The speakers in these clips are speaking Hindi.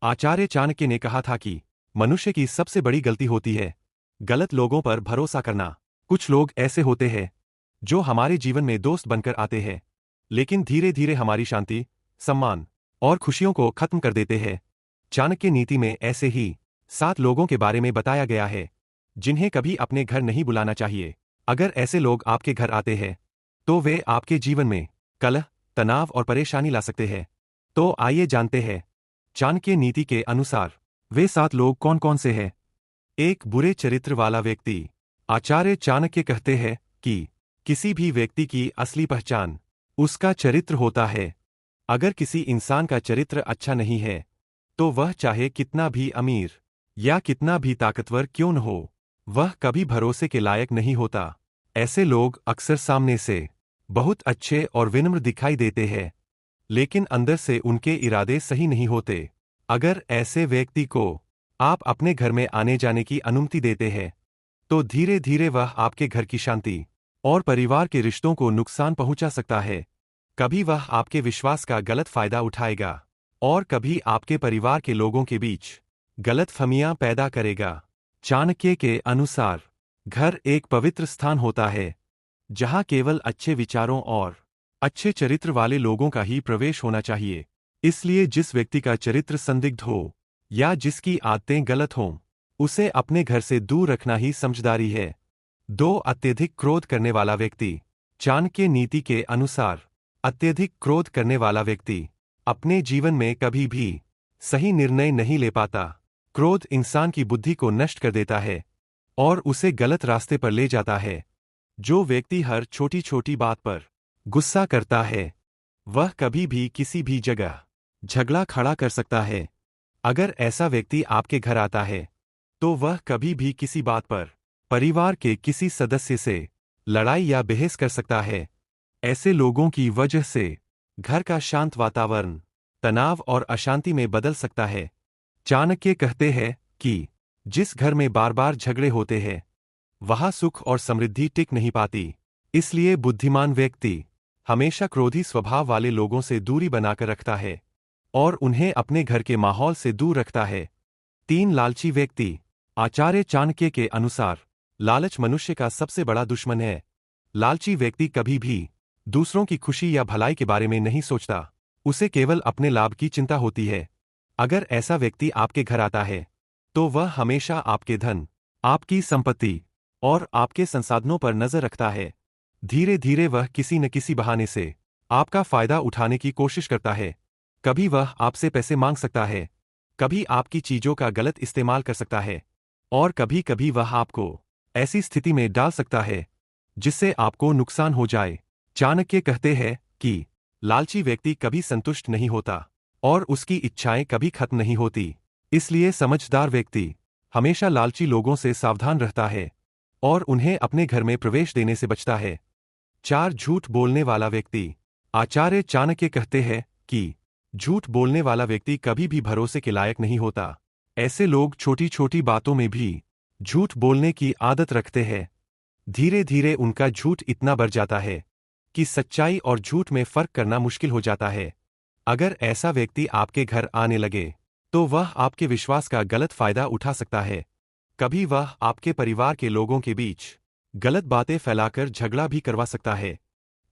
आचार्य चाणक्य ने कहा था कि मनुष्य की सबसे बड़ी गलती होती है गलत लोगों पर भरोसा करना। कुछ लोग ऐसे होते हैं जो हमारे जीवन में दोस्त बनकर आते हैं, लेकिन धीरे धीरे हमारी शांति, सम्मान और खुशियों को खत्म कर देते हैं। चाणक्य नीति में ऐसे ही 7 लोगों के बारे में बताया गया है जिन्हें कभी अपने घर नहीं बुलाना चाहिए। अगर ऐसे लोग आपके घर आते हैं तो वे आपके जीवन में कलह, तनाव और परेशानी ला सकते हैं। तो आइए जानते हैं चाणक्य नीति के अनुसार वे 7 लोग कौन कौन से हैं। 1. बुरे चरित्र वाला व्यक्ति। आचार्य चाणक्य कहते हैं कि किसी भी व्यक्ति की असली पहचान उसका चरित्र होता है। अगर किसी इंसान का चरित्र अच्छा नहीं है तो वह चाहे कितना भी अमीर या कितना भी ताकतवर क्यों न हो, वह कभी भरोसे के लायक नहीं होता। ऐसे लोग अक्सर सामने से बहुत अच्छे और विनम्र दिखाई देते हैं, लेकिन अंदर से उनके इरादे सही नहीं होते। अगर ऐसे व्यक्ति को आप अपने घर में आने जाने की अनुमति देते हैं तो धीरे धीरे वह आपके घर की शांति और परिवार के रिश्तों को नुकसान पहुंचा सकता है। कभी वह आपके विश्वास का गलत फायदा उठाएगा और कभी आपके परिवार के लोगों के बीच गलतफहमियां पैदा करेगा। चाणक्य के अनुसार घर एक पवित्र स्थान होता है जहां केवल अच्छे विचारों और अच्छे चरित्र वाले लोगों का ही प्रवेश होना चाहिए। इसलिए जिस व्यक्ति का चरित्र संदिग्ध हो या जिसकी आदतें गलत हों, उसे अपने घर से दूर रखना ही समझदारी है। 2. अत्यधिक क्रोध करने वाला व्यक्ति। चाणक्य नीति के अनुसार अत्यधिक क्रोध करने वाला व्यक्ति अपने जीवन में कभी भी सही निर्णय नहीं ले पाता। क्रोध इंसान की बुद्धि को नष्ट कर देता है और उसे गलत रास्ते पर ले जाता है। जो व्यक्ति हर छोटी छोटी बात पर गुस्सा करता है, वह कभी भी किसी भी जगह झगड़ा खड़ा कर सकता है। अगर ऐसा व्यक्ति आपके घर आता है तो वह कभी भी किसी बात पर परिवार के किसी सदस्य से लड़ाई या बहस कर सकता है। ऐसे लोगों की वजह से घर का शांत वातावरण तनाव और अशांति में बदल सकता है। चाणक्य कहते हैं कि जिस घर में बार बार झगड़े होते हैं, वहां सुख और समृद्धि टिक नहीं पाती। इसलिए बुद्धिमान व्यक्ति हमेशा क्रोधी स्वभाव वाले लोगों से दूरी बनाकर रखता है और उन्हें अपने घर के माहौल से दूर रखता है। 3. लालची व्यक्ति। आचार्य चाणक्य के अनुसार लालच मनुष्य का सबसे बड़ा दुश्मन है। लालची व्यक्ति कभी भी दूसरों की खुशी या भलाई के बारे में नहीं सोचता, उसे केवल अपने लाभ की चिंता होती है। अगर ऐसा व्यक्ति आपके घर आता है तो वह हमेशा आपके धन, आपकी संपत्ति और आपके संसाधनों पर नजर रखता है। धीरे धीरे वह किसी न किसी बहाने से आपका फायदा उठाने की कोशिश करता है। कभी वह आपसे पैसे मांग सकता है, कभी आपकी चीजों का गलत इस्तेमाल कर सकता है और कभी कभी वह आपको ऐसी स्थिति में डाल सकता है जिससे आपको नुकसान हो जाए। चाणक्य कहते हैं कि लालची व्यक्ति कभी संतुष्ट नहीं होता और उसकी इच्छाएं कभी खत्म नहीं होती। इसलिए समझदार व्यक्ति हमेशा लालची लोगों से सावधान रहता है और उन्हें अपने घर में प्रवेश देने से बचता है। 4. झूठ बोलने वाला व्यक्ति। आचार्य चाणक्य कहते हैं कि झूठ बोलने वाला व्यक्ति कभी भी भरोसे के लायक नहीं होता। ऐसे लोग छोटी छोटी बातों में भी झूठ बोलने की आदत रखते हैं। धीरे धीरे उनका झूठ इतना बढ़ जाता है कि सच्चाई और झूठ में फर्क करना मुश्किल हो जाता है। अगर ऐसा व्यक्ति आपके घर आने लगे तो वह आपके विश्वास का गलत फायदा उठा सकता है। कभी वह आपके परिवार के लोगों के बीच गलत बातें फैलाकर झगड़ा भी करवा सकता है।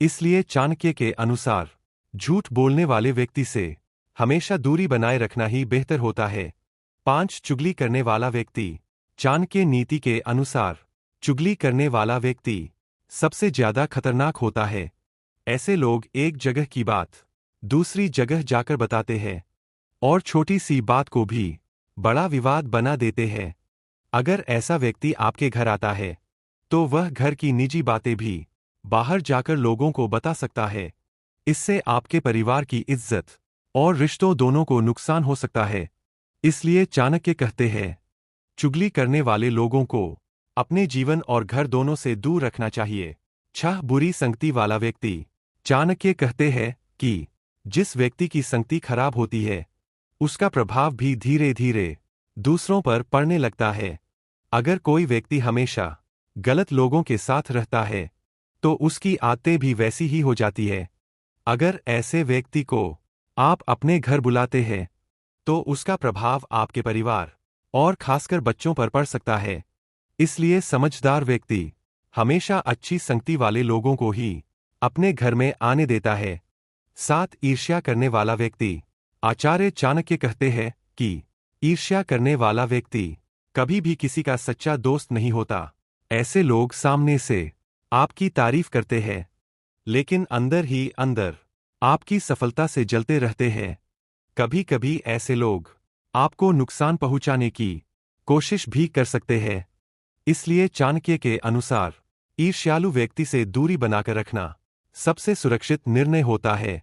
इसलिए चाणक्य के अनुसार झूठ बोलने वाले व्यक्ति से हमेशा दूरी बनाए रखना ही बेहतर होता है। 5. चुगली करने वाला व्यक्ति। चाणक्य नीति के अनुसार चुगली करने वाला व्यक्ति सबसे ज्यादा खतरनाक होता है। ऐसे लोग एक जगह की बात दूसरी जगह जाकर बताते हैं और छोटी सी बात को भी बड़ा विवाद बना देते हैं। अगर ऐसा व्यक्ति आपके घर आता है तो वह घर की निजी बातें भी बाहर जाकर लोगों को बता सकता है। इससे आपके परिवार की इज्जत और रिश्तों दोनों को नुकसान हो सकता है। इसलिए चाणक्य कहते हैं, चुगली करने वाले लोगों को अपने जीवन और घर दोनों से दूर रखना चाहिए। 6. बुरी संगति वाला व्यक्ति। चाणक्य कहते हैं कि जिस व्यक्ति की संगति खराब होती है, उसका प्रभाव भी धीरे धीरे दूसरों पर पड़ने लगता है। अगर कोई व्यक्ति हमेशा गलत लोगों के साथ रहता है तो उसकी आदतें भी वैसी ही हो जाती है। अगर ऐसे व्यक्ति को आप अपने घर बुलाते हैं तो उसका प्रभाव आपके परिवार और खासकर बच्चों पर पड़ सकता है। इसलिए समझदार व्यक्ति हमेशा अच्छी संगति वाले लोगों को ही अपने घर में आने देता है। 7 ईर्ष्या करने वाला व्यक्ति। आचार्य चाणक्य कहते हैं कि ईर्ष्या करने वाला व्यक्ति कभी भी किसी का सच्चा दोस्त नहीं होता। ऐसे लोग सामने से आपकी तारीफ करते हैं, लेकिन अंदर ही अंदर आपकी सफलता से जलते रहते हैं। कभी कभी ऐसे लोग आपको नुकसान पहुंचाने की कोशिश भी कर सकते हैं। इसलिए चाणक्य के अनुसार ईर्ष्यालु व्यक्ति से दूरी बनाकर रखना सबसे सुरक्षित निर्णय होता है।